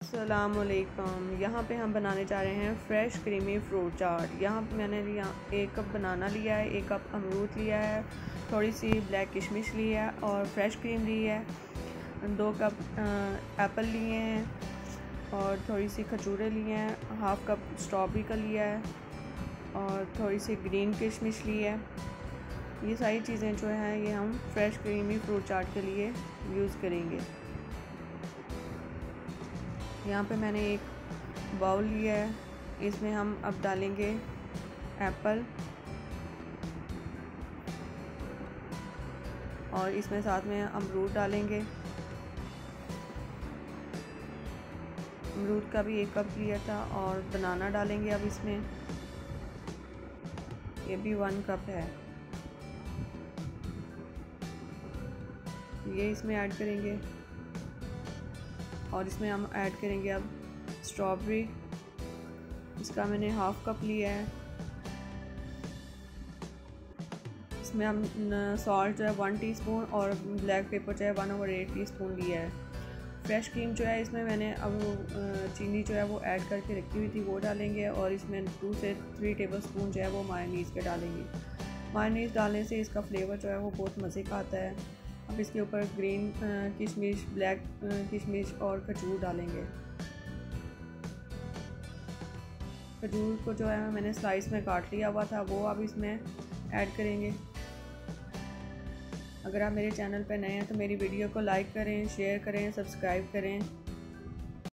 अस्सलामुअलैकुम। यहाँ पे हम बनाने जा रहे हैं फ्रेश क्रीमी फ्रूट चाट। यहाँ पे मैंने लिया 1 कप बनाना लिया है, 1 कप अमरूद लिया है, थोड़ी सी ब्लैक किशमिश ली है और फ्रेश क्रीम ली है, 2 कप एप्पल लिए हैं और थोड़ी सी खजूरें लिए हैं, हाफ़ कप स्ट्रॉबेरी का लिया है और थोड़ी सी ग्रीन किशमिश ली है। ये सारी चीज़ें जो हैं ये हम फ्रेश क्रीमी फ्रूट चाट के लिए यूज़ करेंगे। यहाँ पे मैंने एक बाउल लिया है, इसमें हम अब डालेंगे एप्पल और इसमें साथ में अमरूद डालेंगे। अमरूद का भी 1 कप लिया था और बनाना डालेंगे अब इसमें, ये भी 1 कप है, ये इसमें ऐड करेंगे। और इसमें हम ऐड करेंगे अब स्ट्रॉबेरी, इसका मैंने हाफ़ कप लिया है। इसमें हम सॉल्ट जो है 1 टीस्पून और ब्लैक पेपर जो है 1/8 टीस्पून लिया है। फ्रेश क्रीम जो है इसमें मैंने अब चीनी जो है वो ऐड करके रखी हुई थी वो डालेंगे और इसमें 2 से 3 टेबलस्पून जो है वो मायोनीज़ के डालेंगे। मायोनीज़ डालने से इसका फ्लेवर जो है वो बहुत मज़े का आता है। अब इसके ऊपर ग्रीन किशमिश, ब्लैक किशमिश और खजूर डालेंगे। खजूर को जो है मैंने स्लाइस में काट लिया हुआ था वो अब इसमें ऐड करेंगे। अगर आप मेरे चैनल पर नए हैं तो मेरी वीडियो को लाइक करें, शेयर करें, सब्सक्राइब करें।